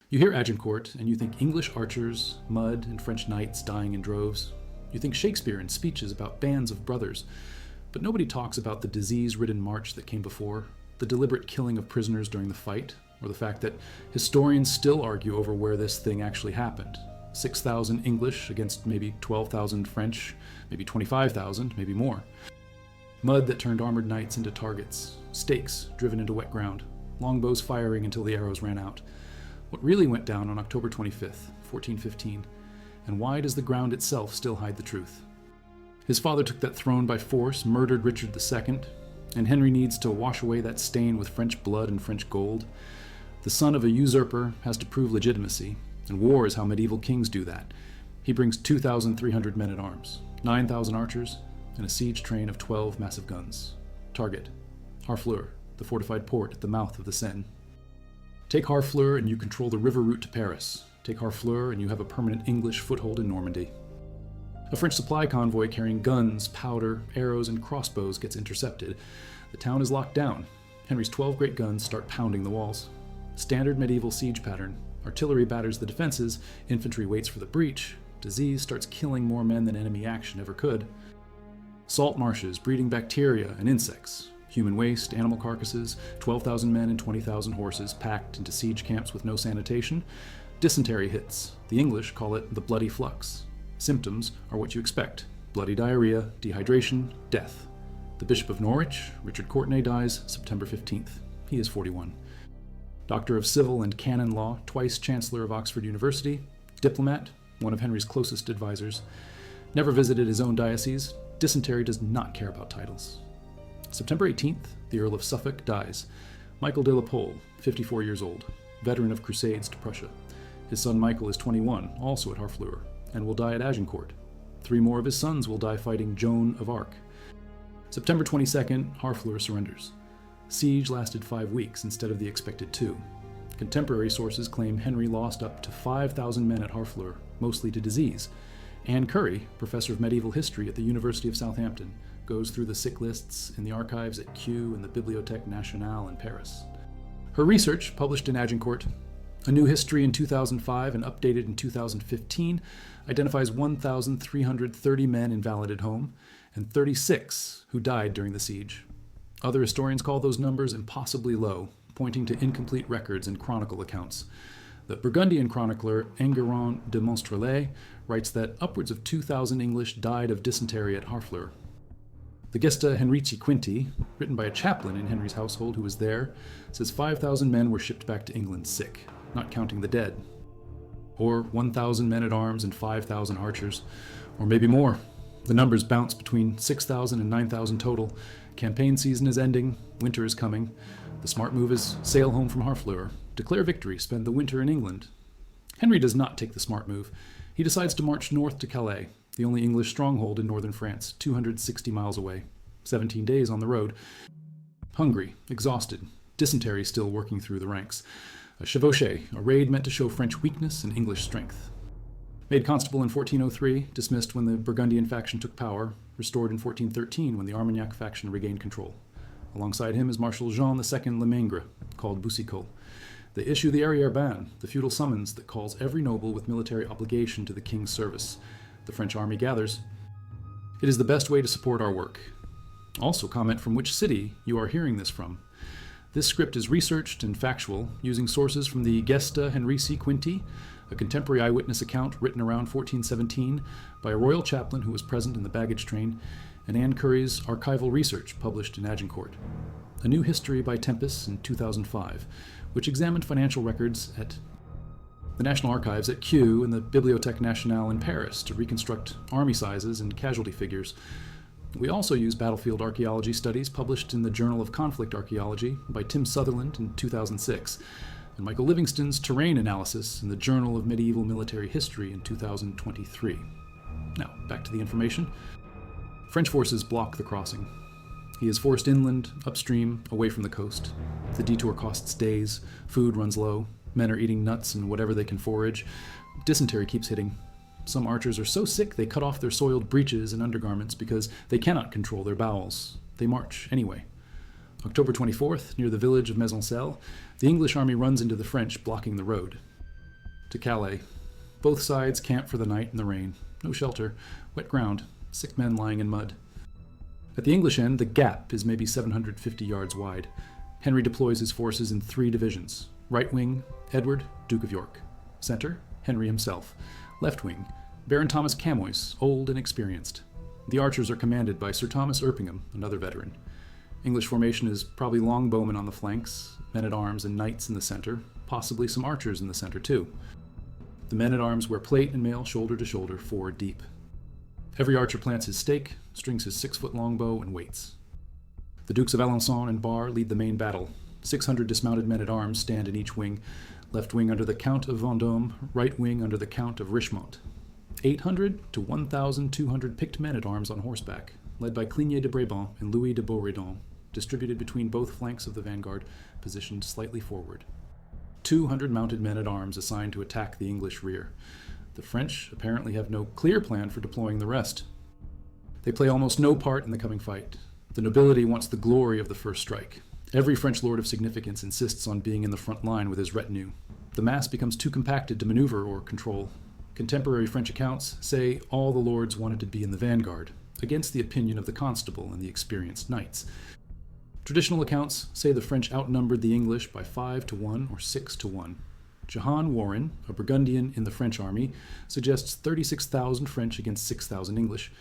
You hear Agincourt, and you think English archers, mud, and French knights dying in droves. You think Shakespeare and speeches about bands of brothers. But nobody talks about the disease-ridden march that came before, the deliberate killing of prisoners during the fight, or the fact that historians still argue over where this thing actually happened. 6,000 English against maybe 12,000 French, maybe 25,000, maybe more. Mud that turned armored knights into targets, stakes driven into wet ground, longbows firing until the arrows ran out. What really went down on October 25th, 1415, and why does the ground itself still hide the truth? His father took that throne by force, murdered Richard II, and Henry needs to wash away that stain with French blood and French gold. The son of a usurper has to prove legitimacy, and war is how medieval kings do that. He brings 2,300 men at arms, 9,000 archers, and a siege train of 12 massive guns. Target: Harfleur, the fortified port at the mouth of the Seine. Take Harfleur and you control the river route to Paris. Take Harfleur and you have a permanent English foothold in Normandy. A French supply convoy carrying guns, powder, arrows, and crossbows gets intercepted. The town is locked down. Henry's 12 great guns start pounding the walls. Standard medieval siege pattern. Artillery batters the defenses, infantry waits for the breach. Disease starts killing more men than enemy action ever could. Salt marshes breeding bacteria and insects. Human waste, animal carcasses, 12,000 men and 20,000 horses packed into siege camps with no sanitation. Dysentery hits. The English call it the bloody flux. Symptoms are what you expect: bloody diarrhea, dehydration, death. The Bishop of Norwich, Richard Courtenay, dies September 15th. He is 41. Doctor of Civil and Canon Law, twice Chancellor of Oxford University, diplomat, one of Henry's closest advisors. Never visited his own diocese. Dysentery does not care about titles. September 18th, the Earl of Suffolk dies. Michael de la Pole, 54 years old, veteran of crusades to Prussia. His son Michael is 21, also at Harfleur, and will die at Agincourt. 3 more of his sons will die fighting Joan of Arc. September 22nd, Harfleur surrenders. Siege lasted 5 weeks instead of the expected 2. Contemporary sources claim Henry lost up to 5,000 men at Harfleur, mostly to disease. Anne Curry, professor of medieval history at the University of Southampton, goes through the sick lists in the archives at Kew and the Bibliothèque Nationale in Paris. Her research, published in Agincourt, A New History in 2005 and updated in 2015, identifies 1,330 men invalid at home and 36 who died during the siege. Other historians call those numbers impossibly low, pointing to incomplete records and chronicle accounts. The Burgundian chronicler Enguerrand de Monstrelet writes that upwards of 2,000 English died of dysentery at Harfleur. The Gesta Henrici Quinti, written by a chaplain in Henry's household who was there, says 5,000 men were shipped back to England sick, not counting the dead. Or 1,000 men at arms and 5,000 archers, or maybe more. The numbers bounce between 6,000 and 9,000 total. Campaign season is ending, winter is coming. The smart move is sail home from Harfleur, declare victory, spend the winter in England. Henry does not take the smart move. He decides to march north to Calais, the only English stronghold in northern France, 260 miles away, 17 days on the road. Hungry, exhausted, dysentery still working through the ranks. A chevauchée, a raid meant to show French weakness and English strength. Made constable in 1403, dismissed when the Burgundian faction took power, restored in 1413 when the Armagnac faction regained control. Alongside him is Marshal Jean II Lemengre, called Boucicault. They issue the arrière-ban, the feudal summons that calls every noble with military obligation to the king's service. The French army gathers. It is the best way to support our work. Also comment from which city you are hearing this from. This script is researched and factual, using sources from the Gesta Henrici Quinti, a contemporary eyewitness account written around 1417 by a royal chaplain who was present in the baggage train, and Anne Curry's archival research published in Agincourt. A New History by Tempest in 2005, which examined financial records at the National Archives at Kew and the Bibliothèque Nationale in Paris to reconstruct army sizes and casualty figures. We also use battlefield archaeology studies published in the Journal of Conflict Archaeology by Tim Sutherland in 2006, and Michael Livingston's terrain analysis in the Journal of Medieval Military History in 2023. Now, back to the information. French forces block the crossing. He is forced inland, upstream, away from the coast. The detour costs days, food runs low, men are eating nuts and whatever they can forage. Dysentery keeps hitting. Some archers are so sick they cut off their soiled breeches and undergarments because they cannot control their bowels. They march anyway. October 24th, near the village of Maisoncelles, the English army runs into the French, blocking the road. to Calais. Both sides camp for the night in the rain. No shelter, wet ground, sick men lying in mud. At the English end, the gap is maybe 750 yards wide. Henry deploys his forces in 3 divisions. Right wing, Edward, Duke of York. Center, Henry himself. Left wing, Baron Thomas Camoys, old and experienced. The archers are commanded by Sir Thomas Erpingham, another veteran. English formation is probably longbowmen on the flanks, men-at-arms and knights in the center, possibly some archers in the center too. The men-at-arms wear plate and mail shoulder to shoulder, 4 deep. Every archer plants his stake, strings his 6-foot longbow, and waits. The Dukes of Alençon and Bar lead the main battle. 600 dismounted men-at-arms stand in each wing, left wing under the Count of Vendôme, right wing under the Count of Richemont. 800 to 1,200 picked men-at-arms on horseback, led by Cligny de Brabant and Louis de Beauredon, distributed between both flanks of the vanguard, positioned slightly forward. 200 mounted men-at-arms assigned to attack the English rear. The French apparently have no clear plan for deploying the rest. They play almost no part in the coming fight. The nobility wants the glory of the first strike. Every French lord of significance insists on being in the front line with his retinue. The mass becomes too compacted to maneuver or control. Contemporary French accounts say all the lords wanted to be in the vanguard, against the opinion of the constable and the experienced knights. Traditional accounts say the French outnumbered the English by 5 to 1 or 6 to 1. Jehan Warren, a Burgundian in the French army, suggests 36,000 French against 6,000 English.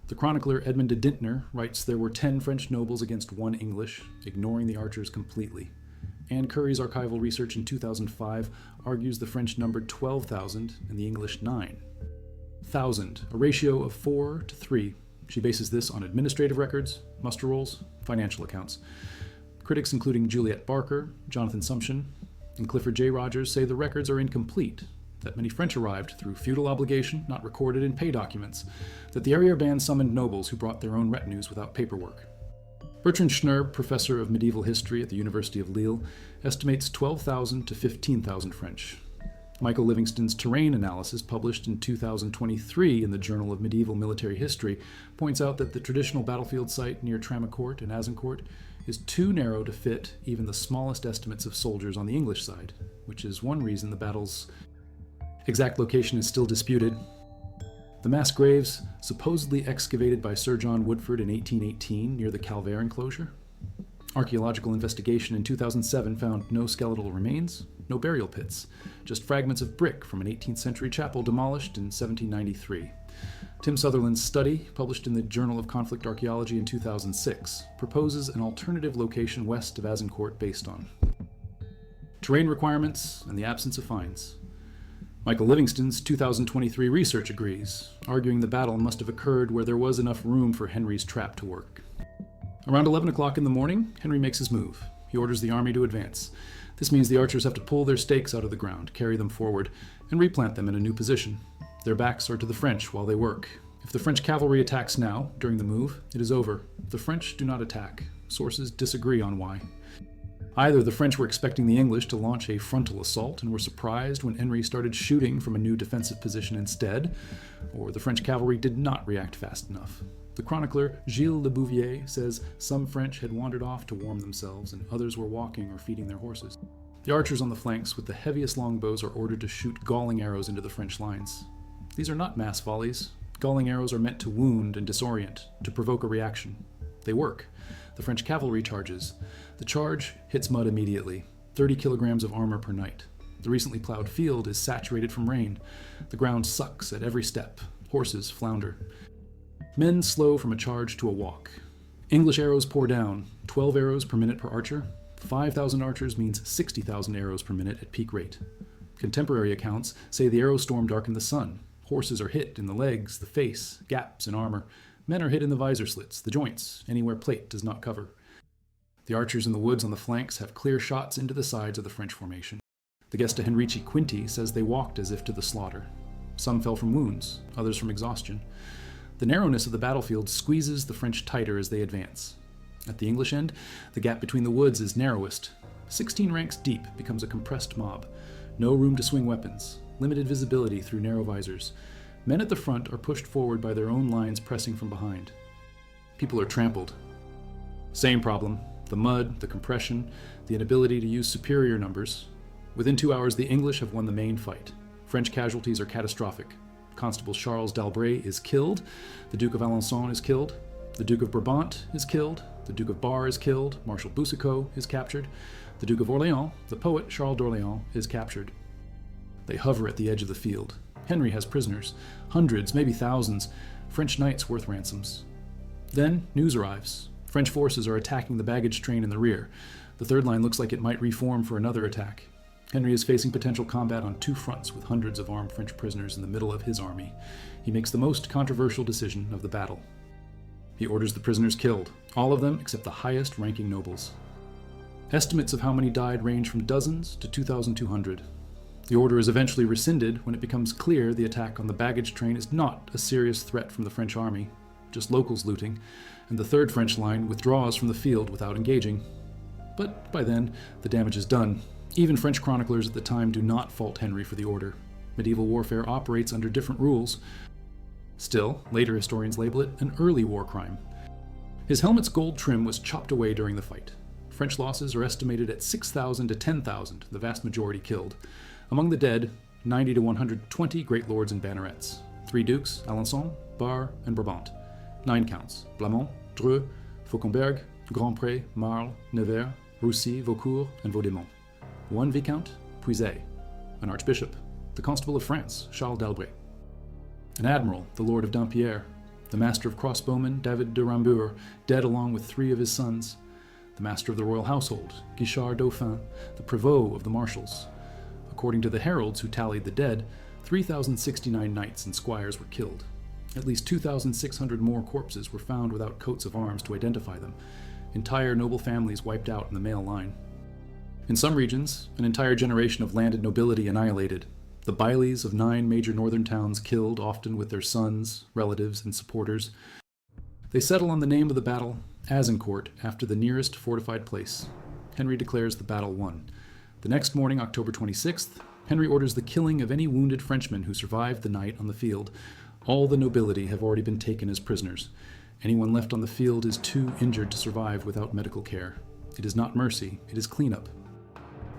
The chronicler Edmond de Dintner writes there were 10 French nobles against 1 English, ignoring the archers completely. Anne Curry's archival research in 2005 argues the French numbered 12,000 and the English 9,000, a ratio of 4 to 3. She bases this on administrative records, muster rolls, financial accounts. Critics including Juliet Barker, Jonathan Sumption, and Clifford J. Rogers say the records are incomplete, that many French arrived through feudal obligation not recorded in pay documents, that the Arriere Band summoned nobles who brought their own retinues without paperwork. Bertrand Schnurb, professor of medieval history at the University of Lille, estimates 12,000 to 15,000 French. Michael Livingston's terrain analysis, published in 2023 in the Journal of Medieval Military History, points out that the traditional battlefield site near Tramecourt and Azincourt is too narrow to fit even the smallest estimates of soldiers on the English side, which is one reason the battle's exact location is still disputed. The mass graves, supposedly excavated by Sir John Woodford in 1818 near the Calvaire enclosure. Archaeological investigation in 2007 found no skeletal remains, no burial pits, just fragments of brick from an 18th century chapel demolished in 1793. Tim Sutherland's study, published in the Journal of Conflict Archaeology in 2006, proposes an alternative location west of Azincourt based on terrain requirements and the absence of finds. Michael Livingston's 2023 research agrees, arguing the battle must have occurred where there was enough room for Henry's trap to work. Around 11 o'clock in the morning, Henry makes his move. He orders the army to advance. This means the archers have to pull their stakes out of the ground, carry them forward, and replant them in a new position. Their backs are to the French while they work. If the French cavalry attacks now, during the move, it is over. The French do not attack. Sources disagree on why. Either the French were expecting the English to launch a frontal assault and were surprised when Henry started shooting from a new defensive position instead, or the French cavalry did not react fast enough. The chronicler Gilles Le Bouvier says some French had wandered off to warm themselves and others were walking or feeding their horses. The archers on the flanks with the heaviest longbows are ordered to shoot galling arrows into the French lines. These are not mass volleys. Galling arrows are meant to wound and disorient, to provoke a reaction. They work. The French cavalry charges. The charge hits mud immediately, 30 kilograms of armor per night. The recently plowed field is saturated from rain. The ground sucks at every step. Horses flounder. Men slow from a charge to a walk. English arrows pour down, 12 arrows per minute per archer. 5,000 archers means 60,000 arrows per minute at peak rate. Contemporary accounts say the arrow storm darkened the sun. Horses are hit in the legs, the face, gaps in armor. Men are hit in the visor slits, the joints, anywhere plate does not cover. The archers in the woods on the flanks have clear shots into the sides of the French formation. The Gesta Henrici Quinti says they walked as if to the slaughter. Some fell from wounds, others from exhaustion. The narrowness of the battlefield squeezes the French tighter as they advance. At the English end, the gap between the woods is narrowest. 16 ranks deep becomes a compressed mob. No room to swing weapons, limited visibility through narrow visors. Men at the front are pushed forward by their own lines pressing from behind. People are trampled. Same problem. The mud, the compression, the inability to use superior numbers. Within 2 hours, the English have won the main fight. French casualties are catastrophic. Constable Charles d'Albret is killed. The Duke of Alençon is killed. The Duke of Brabant is killed. The Duke of Bar is killed. Marshal Boucicaut is captured. The Duke of Orléans, the poet Charles d'Orléans, is captured. They hover at the edge of the field. Henry has prisoners. Hundreds, maybe thousands. French knights worth ransoms. Then news arrives. French forces are attacking the baggage train in the rear. The third line looks like it might reform for another attack. Henry is facing potential combat on two fronts with hundreds of armed French prisoners in the middle of his army. He makes the most controversial decision of the battle. He orders the prisoners killed, all of them except the highest-ranking nobles. Estimates of how many died range from dozens to 2,200. The order is eventually rescinded when it becomes clear the attack on the baggage train is not a serious threat from the French army, just locals looting, and the third French line withdraws from the field without engaging. But by then, the damage is done. Even French chroniclers at the time do not fault Henry for the order. Medieval warfare operates under different rules. Still, later historians label it an early war crime. His helmet's gold trim was chopped away during the fight. French losses are estimated at 6,000 to 10,000, the vast majority killed. Among the dead, 90 to 120 great lords and bannerets. 3 dukes, Alençon, Bar, and Brabant. 9 counts, Blamont, Dreux, Fauconberg, Grandpré, Marle, Nevers, Roussy, Vaucourt, and Vaudémont. 1 viscount, Puiset. An archbishop, the Constable of France, Charles d'Albret. An admiral, the Lord of Dampierre. The master of crossbowmen, David de Rambure, dead along with 3 of his sons. The master of the royal household, Guichard Dauphin, the prévôt of the marshals. According to the heralds who tallied the dead, 3,069 knights and squires were killed. At least 2,600 more corpses were found without coats of arms to identify them. Entire noble families wiped out in the male line. In some regions, an entire generation of landed nobility annihilated. The baileys of 9 major northern towns killed, often with their sons, relatives, and supporters. They settle on the name of the battle, Azincourt, after the nearest fortified place. Henry declares the battle won. The next morning, October 26th, Henry orders the killing of any wounded Frenchmen who survived the night on the field. All the nobility have already been taken as prisoners. Anyone left on the field is too injured to survive without medical care. It is not mercy, it is cleanup.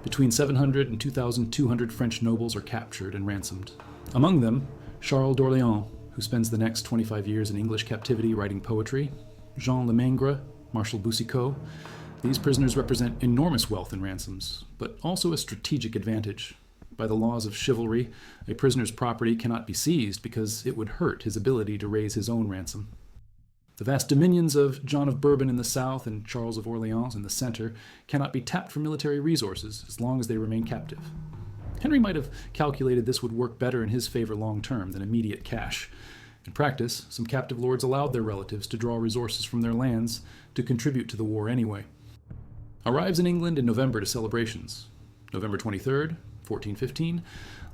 Between 700 and 2,200 French nobles are captured and ransomed. Among them, Charles d'Orléans, who spends the next 25 years in English captivity writing poetry, Jean Lemengre, Marshal Boucicaut. These prisoners represent enormous wealth in ransoms, but also a strategic advantage. By the laws of chivalry, a prisoner's property cannot be seized because it would hurt his ability to raise his own ransom. The vast dominions of John of Bourbon in the south and Charles of Orléans in the center cannot be tapped for military resources as long as they remain captive. Henry might have calculated this would work better in his favor long term than immediate cash. In practice, some captive lords allowed their relatives to draw resources from their lands to contribute to the war anyway. Arrives in England in November to celebrations. November 23rd, 1415,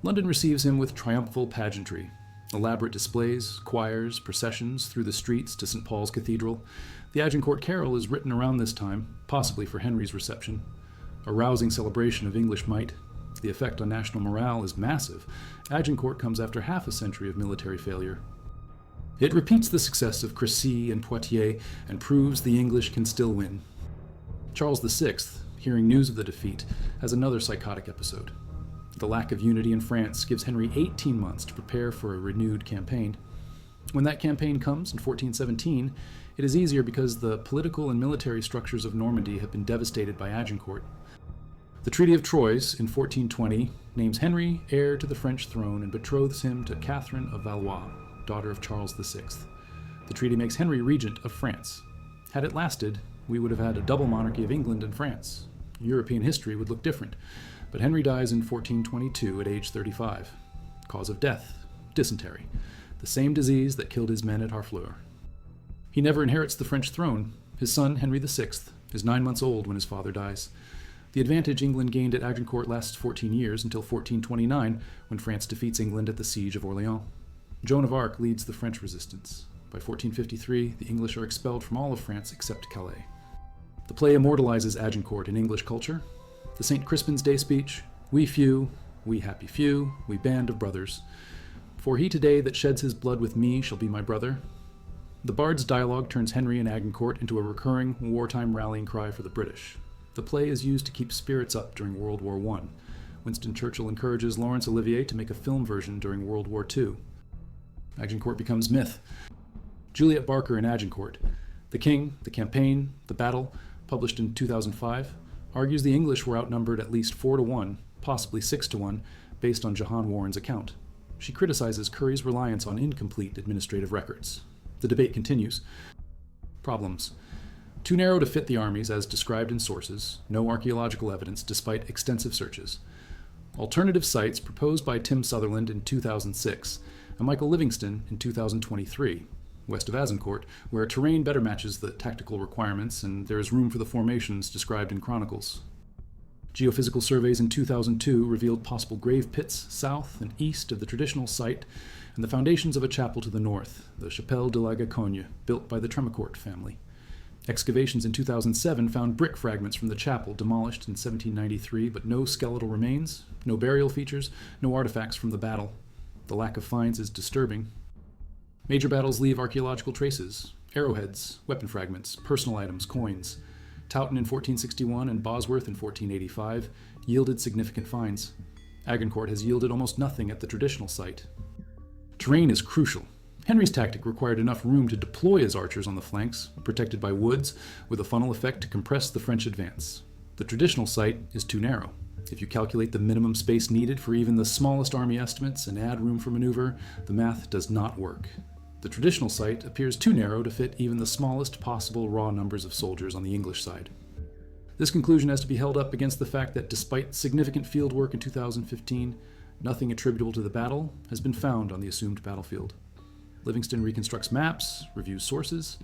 London receives him with triumphal pageantry. Elaborate displays, choirs, processions through the streets to St. Paul's Cathedral. The Agincourt Carol is written around this time, possibly for Henry's reception. A rousing celebration of English might. The effect on national morale is massive. Agincourt comes after half a century of military failure. It repeats the success of Crécy and Poitiers and proves the English can still win. Charles VI, hearing news of the defeat, has another psychotic episode. The lack of unity in France gives Henry 18 months to prepare for a renewed campaign. When that campaign comes in 1417, it is easier because the political and military structures of Normandy have been devastated by Agincourt. The Treaty of Troyes in 1420 names Henry heir to the French throne and betroths him to Catherine of Valois, daughter of Charles VI. The treaty makes Henry regent of France. Had it lasted, we would have had a double monarchy of England and France. European history would look different. But Henry dies in 1422 at age 35. Cause of death, dysentery, the same disease that killed his men at Harfleur. He never inherits the French throne. His son, Henry VI, is 9 months old when his father dies. The advantage England gained at Agincourt lasts 14 years until 1429, when France defeats England at the Siege of Orléans. Joan of Arc leads the French resistance. By 1453, the English are expelled from all of France except Calais. The play immortalizes Agincourt in English culture. The St. Crispin's Day speech, "We few, we happy few, we band of brothers. For he today that sheds his blood with me shall be my brother." The bard's dialogue turns Henry and Agincourt into a recurring wartime rallying cry for the British. The play is used to keep spirits up during World War I, Winston Churchill encourages Laurence Olivier to make a film version during World War II. Agincourt becomes myth. Juliet Barker in Agincourt, The King, the Campaign, the Battle, published in 2005, argues the English were outnumbered at least 4-1, possibly 6-1, based on Jahan Warren's account. She criticizes Currie's reliance on incomplete administrative records. The debate continues. Problems. Too narrow to fit the armies as described in sources, no archaeological evidence despite extensive searches. Alternative sites proposed by Tim Sutherland in 2006 and Michael Livingston in 2023, west of Azincourt, where terrain better matches the tactical requirements and there is room for the formations described in chronicles. Geophysical surveys in 2002 revealed possible grave pits south and east of the traditional site and the foundations of a chapel to the north, the Chapelle de la Gacogne, built by the Tremecourt family. Excavations in 2007 found brick fragments from the chapel demolished in 1793, but no skeletal remains, no burial features, no artifacts from the battle. The lack of finds is disturbing. Major battles leave archaeological traces: arrowheads, weapon fragments, personal items, coins. Towton in 1461 and Bosworth in 1485 yielded significant finds. Agincourt has yielded almost nothing at the traditional site. Terrain is crucial. Henry's tactic required enough room to deploy his archers on the flanks, protected by woods, with a funnel effect to compress the French advance. The traditional site is too narrow. If you calculate the minimum space needed for even the smallest army estimates and add room for maneuver, the math does not work. The traditional site appears too narrow to fit even the smallest possible raw numbers of soldiers on the English side. This conclusion has to be held up against the fact that despite significant field work in 2015, nothing attributable to the battle has been found on the assumed battlefield. Livingston reconstructs maps, reviews sources,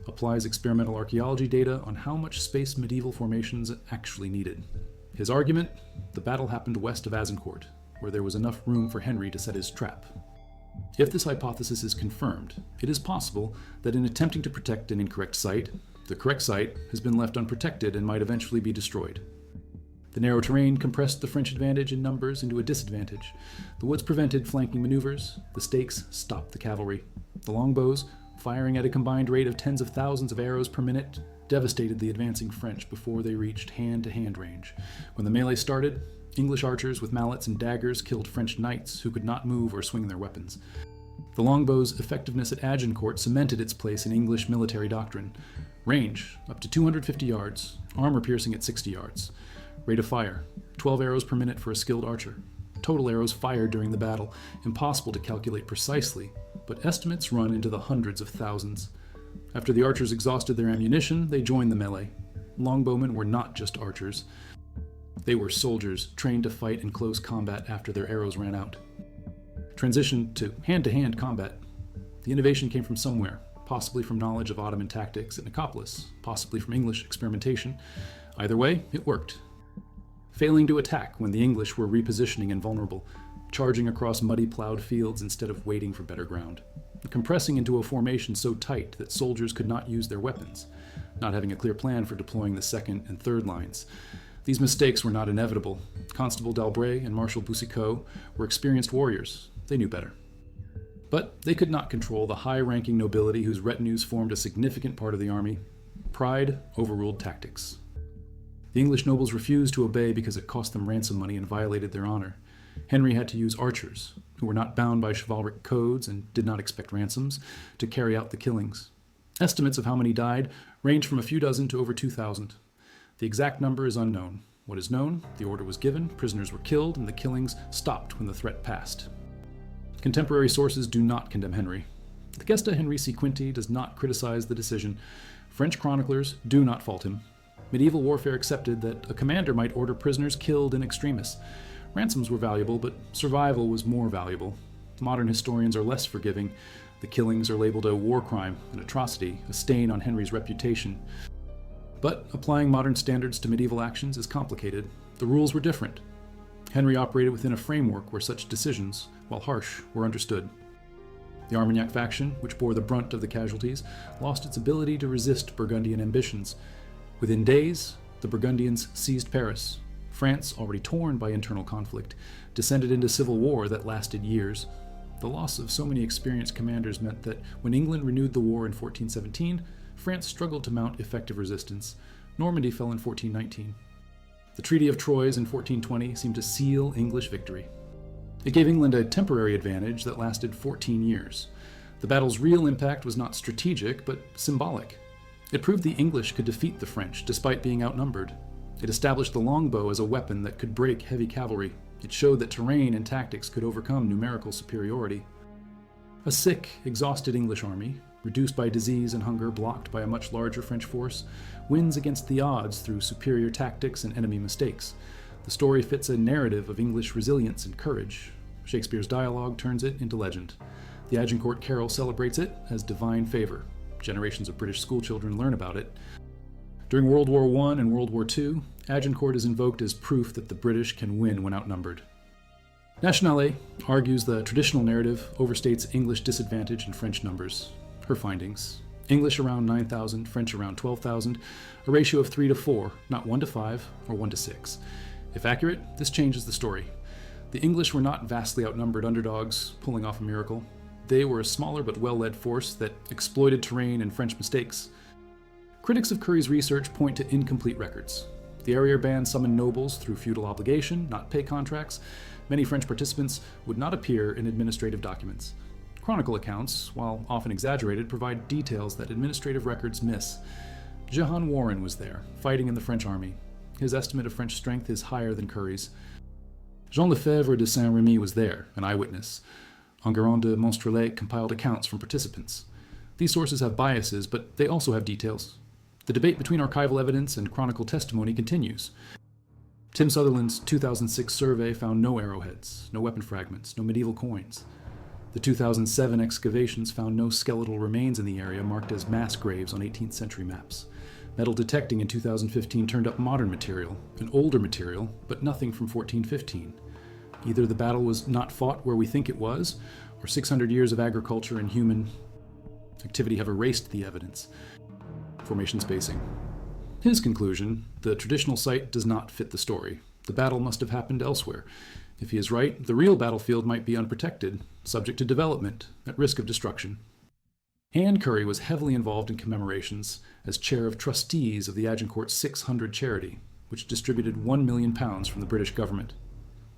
applies experimental archaeology data on how much space medieval formations actually needed. His argument: the battle happened west of Azincourt, where there was enough room for Henry to set his trap. If this hypothesis is confirmed, it is possible that in attempting to protect an incorrect site, the correct site has been left unprotected and might eventually be destroyed. The narrow terrain compressed the French advantage in numbers into a disadvantage. The woods prevented flanking maneuvers. The stakes stopped the cavalry. The longbows, firing at a combined rate of tens of thousands of arrows per minute, devastated the advancing French before they reached hand-to-hand range. When the melee started, English archers with mallets and daggers killed French knights who could not move or swing their weapons. The longbow's effectiveness at Agincourt cemented its place in English military doctrine. Range, up to 250 yards, armor piercing at 60 yards. Rate of fire, 12 arrows per minute for a skilled archer. Total arrows fired during the battle, impossible to calculate precisely, but estimates run into the hundreds of thousands. After the archers exhausted their ammunition, they joined the melee. Longbowmen were not just archers. They were soldiers trained to fight in close combat after their arrows ran out. Transition to hand-to-hand combat. The innovation came from somewhere, possibly from knowledge of Ottoman tactics at Nicopolis, possibly from English experimentation. Either way, it worked. Failing to attack when the English were repositioning and vulnerable, charging across muddy plowed fields instead of waiting for better ground, compressing into a formation so tight that soldiers could not use their weapons, not having a clear plan for deploying the second and third lines. These mistakes were not inevitable. Constable d'Albret and Marshal Boucicaut were experienced warriors. They knew better. But they could not control the high-ranking nobility whose retinues formed a significant part of the army. Pride overruled tactics. The English nobles refused to obey because it cost them ransom money and violated their honor. Henry had to use archers, who were not bound by chivalric codes and did not expect ransoms, to carry out the killings. Estimates of how many died range from a few dozen to over 2,000. The exact number is unknown. What is known: the order was given, prisoners were killed, and the killings stopped when the threat passed. Contemporary sources do not condemn Henry. The Gesta Henrici Quinti does not criticize the decision. French chroniclers do not fault him. Medieval warfare accepted that a commander might order prisoners killed in extremis. Ransoms were valuable, but survival was more valuable. Modern historians are less forgiving. The killings are labeled a war crime, an atrocity, a stain on Henry's reputation. But applying modern standards to medieval actions is complicated. The rules were different. Henry operated within a framework where such decisions, while harsh, were understood. The Armagnac faction, which bore the brunt of the casualties, lost its ability to resist Burgundian ambitions. Within days, the Burgundians seized Paris. France, already torn by internal conflict, descended into civil war that lasted years. The loss of so many experienced commanders meant that when England renewed the war in 1417, France struggled to mount effective resistance. Normandy fell in 1419. The Treaty of Troyes in 1420 seemed to seal English victory. It gave England a temporary advantage that lasted 14 years. The battle's real impact was not strategic, but symbolic. It proved the English could defeat the French despite being outnumbered. It established the longbow as a weapon that could break heavy cavalry. It showed that terrain and tactics could overcome numerical superiority. A sick, exhausted English army, reduced by disease and hunger, blocked by a much larger French force, wins against the odds through superior tactics and enemy mistakes. The story fits a narrative of English resilience and courage. Shakespeare's dialogue turns it into legend. The Agincourt Carol celebrates it as divine favor. Generations of British schoolchildren learn about it. During World War I and World War II, Agincourt is invoked as proof that the British can win when outnumbered. Nationale argues the traditional narrative overstates English disadvantage in French numbers. Her findings: English around 9,000, French around 12,000, a ratio of 3 to 4, not 1 to 5 or 1 to 6. If accurate, this changes the story. The English were not vastly outnumbered underdogs pulling off a miracle. They were a smaller but well-led force that exploited terrain and French mistakes. Critics of Currie's research point to incomplete records. The Arriere Band summoned nobles through feudal obligation, not pay contracts. Many French participants would not appear in administrative documents. Chronicle accounts, while often exaggerated, provide details that administrative records miss. Jehan Warren was there, fighting in the French army. His estimate of French strength is higher than Currie's. Jean Lefebvre de Saint-Remy was there, an eyewitness. Enguerrand de Monstrelet compiled accounts from participants. These sources have biases, but they also have details. The debate between archival evidence and chronicle testimony continues. Tim Sutherland's 2006 survey found no arrowheads, no weapon fragments, no medieval coins. The 2007 excavations found no skeletal remains in the area marked as mass graves on 18th century maps. Metal detecting in 2015 turned up modern material, an older material, but nothing from 1415. Either the battle was not fought where we think it was, or 600 years of agriculture and human activity have erased the evidence. Formation spacing. His conclusion: the traditional site does not fit the story. The battle must have happened elsewhere. If he is right, the real battlefield might be unprotected, subject to development, at risk of destruction. Anne Currie was heavily involved in commemorations as chair of trustees of the Agincourt 600 charity, which distributed £1 million from the British government.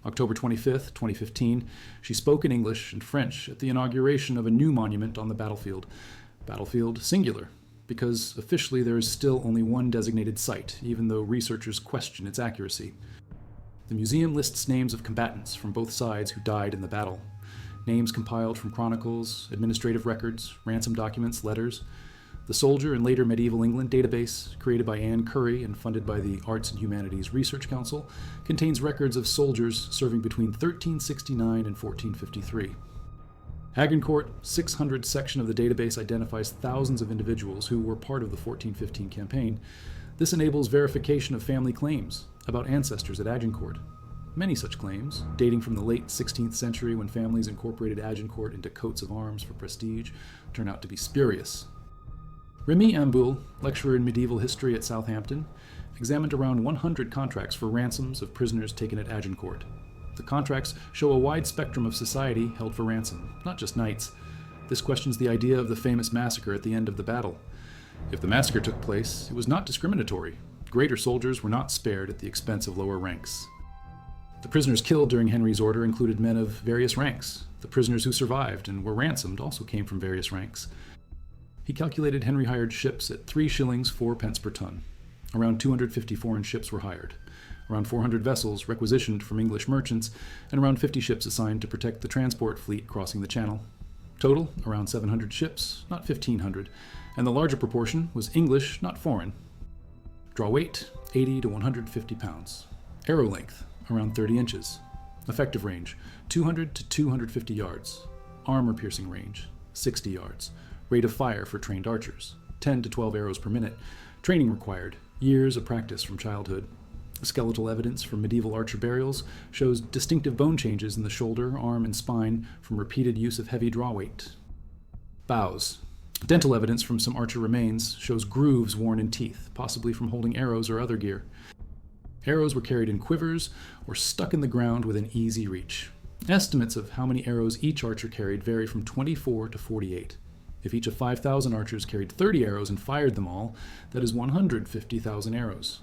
October 25, 2015, she spoke in English and French at the inauguration of a new monument on the battlefield. Battlefield singular, because officially there is still only one designated site, even though researchers question its accuracy. The museum lists names of combatants from both sides who died in the battle. Names compiled from chronicles, administrative records, ransom documents, letters. The Soldier and Later Medieval England database, created by Anne Currie and funded by the Arts and Humanities Research Council, contains records of soldiers serving between 1369 and 1453. Agincourt 600 section of the database identifies thousands of individuals who were part of the 1415 campaign. This enables verification of family claims about ancestors at Agincourt. Many such claims, dating from the late 16th century when families incorporated Agincourt into coats of arms for prestige, turn out to be spurious. Remy Amboul, lecturer in medieval history at Southampton, examined around 100 contracts for ransoms of prisoners taken at Agincourt. The contracts show a wide spectrum of society held for ransom, not just knights. This questions the idea of the famous massacre at the end of the battle. If the massacre took place, it was not discriminatory. Greater soldiers were not spared at the expense of lower ranks. The prisoners killed during Henry's order included men of various ranks. The prisoners who survived and were ransomed also came from various ranks. He calculated Henry hired ships at 3 shillings 4 pence per ton. Around 250 foreign ships were hired. Around 400 vessels requisitioned from English merchants, and around 50 ships assigned to protect the transport fleet crossing the Channel. Total, around 700 ships, not 1,500, and the larger proportion was English, not foreign. Draw weight, 80 to 150 pounds. Arrow length, around 30 inches. Effective range, 200 to 250 yards. Armor-piercing range, 60 yards. Rate of fire for trained archers, 10 to 12 arrows per minute. Training required, years of practice from childhood. Skeletal evidence from medieval archer burials shows distinctive bone changes in the shoulder, arm, and spine from repeated use of heavy draw weight. Bows. Dental evidence from some archer remains shows grooves worn in teeth, possibly from holding arrows or other gear. Arrows were carried in quivers or stuck in the ground within easy reach. Estimates of how many arrows each archer carried vary from 24 to 48. If each of 5,000 archers carried 30 arrows and fired them all, that is 150,000 arrows.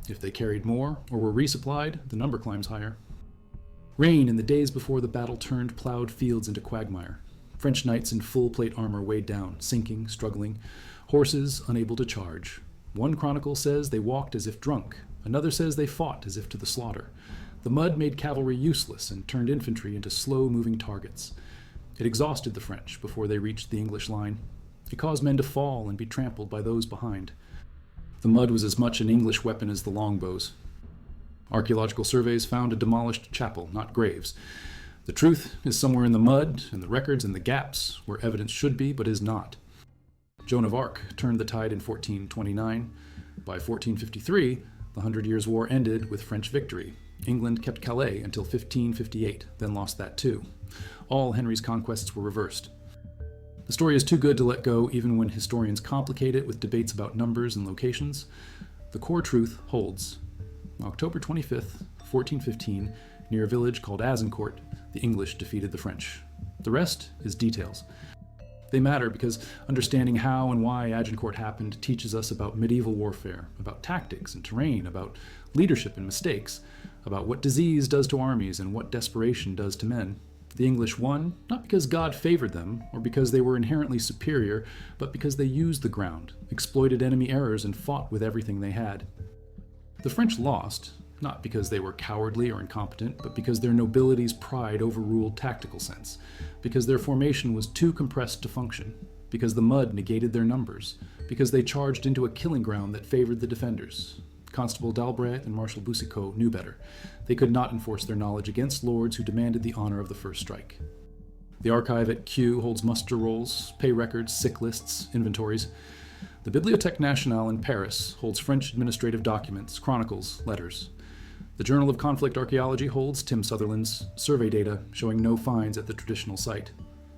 If they carried more or were resupplied, the number climbs higher. Rain in the days before the battle turned plowed fields into quagmire. French knights in full plate armor weighed down, sinking, struggling. Horses unable to charge. One chronicle says they walked as if drunk. Another says they fought as if to the slaughter. The mud made cavalry useless and turned infantry into slow-moving targets. It exhausted the French before they reached the English line. It caused men to fall and be trampled by those behind. The mud was as much an English weapon as the longbows. Archaeological surveys found a demolished chapel, not graves. The truth is somewhere in the mud, and the records in the gaps, where evidence should be but is not. Joan of Arc turned the tide in 1429. By 1453, the Hundred Years' War ended with French victory. England kept Calais until 1558, then lost that too. All Henry's conquests were reversed. The story is too good to let go even when historians complicate it with debates about numbers and locations. The core truth holds. October 25th, 1415, near a village called Azincourt, the English defeated the French. The rest is details. They matter because understanding how and why Agincourt happened teaches us about medieval warfare, about tactics and terrain, about leadership and mistakes, about what disease does to armies and what desperation does to men. The English won, not because God favored them, or because they were inherently superior, but because they used the ground, exploited enemy errors, and fought with everything they had. The French lost, not because they were cowardly or incompetent, but because their nobility's pride overruled tactical sense, because their formation was too compressed to function, because the mud negated their numbers, because they charged into a killing ground that favored the defenders. Constable d'Albret and Marshal Boucicaut knew better. They could not enforce their knowledge against lords who demanded the honor of the first strike. The archive at Kew holds muster rolls, pay records, sick lists, inventories. The Bibliothèque Nationale in Paris holds French administrative documents, chronicles, letters. The Journal of Conflict Archaeology holds Tim Sutherland's survey data showing no finds at the traditional site.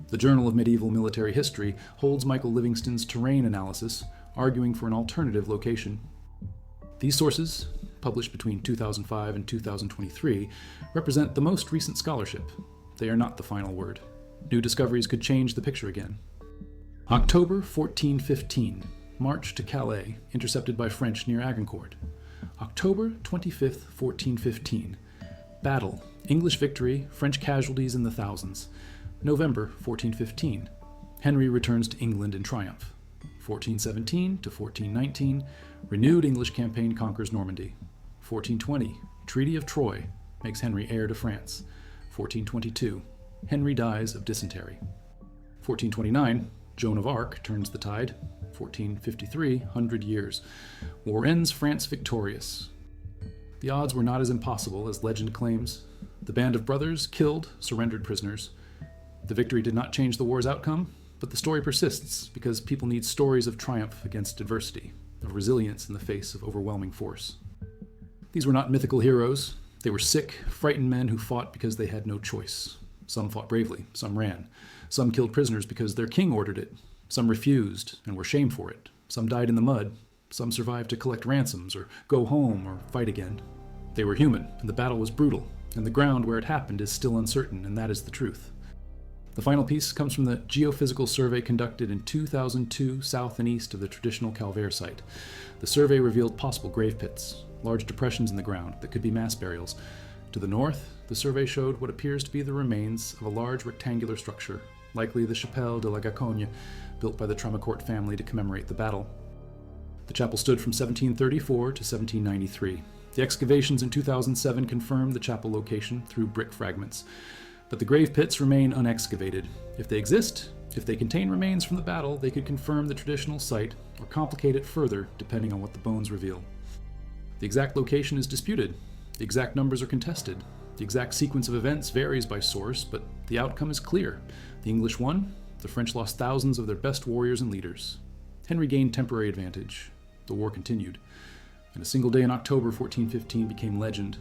The Journal of Medieval Military History holds Michael Livingston's terrain analysis, arguing for an alternative location. These sources, published between 2005 and 2023, represent the most recent scholarship. They are not the final word. New discoveries could change the picture again. October 1415. March to Calais, intercepted by French near Agincourt. October 25th, 1415. Battle, English victory, French casualties in the thousands. November 1415. Henry returns to England in triumph. 1417 to 1419. Renewed English campaign conquers Normandy. 1420. Treaty of Troyes makes Henry heir to France. 1422. Henry dies of dysentery. 1429. Joan of Arc turns the tide. 1453, 100 years. War ends, France victorious. The odds were not as impossible as legend claims. The band of brothers killed, surrendered prisoners. The victory did not change the war's outcome, but the story persists because people need stories of triumph against adversity, of resilience in the face of overwhelming force. These were not mythical heroes. They were sick, frightened men who fought because they had no choice. Some fought bravely, some ran. Some killed prisoners because their king ordered it. Some refused and were shamed for it. Some died in the mud. Some survived to collect ransoms or go home or fight again. They were human, and the battle was brutal, and the ground where it happened is still uncertain, and that is the truth. The final piece comes from the geophysical survey conducted in 2002 south and east of the traditional Calvaire site. The survey revealed possible grave pits, large depressions in the ground that could be mass burials. To the north, the survey showed what appears to be the remains of a large rectangular structure, likely the Chapelle de la Gacogne, built by the Traumacourt family to commemorate the battle. The chapel stood from 1734 to 1793. The excavations in 2007 confirmed the chapel location through brick fragments. But the grave pits remain unexcavated. If they exist, if they contain remains from the battle, they could confirm the traditional site or complicate it further depending on what the bones reveal. The exact location is disputed. The exact numbers are contested. The exact sequence of events varies by source, but the outcome is clear. The English won. The French lost thousands of their best warriors and leaders. Henry gained temporary advantage. The war continued. And a single day in October 1415 became legend.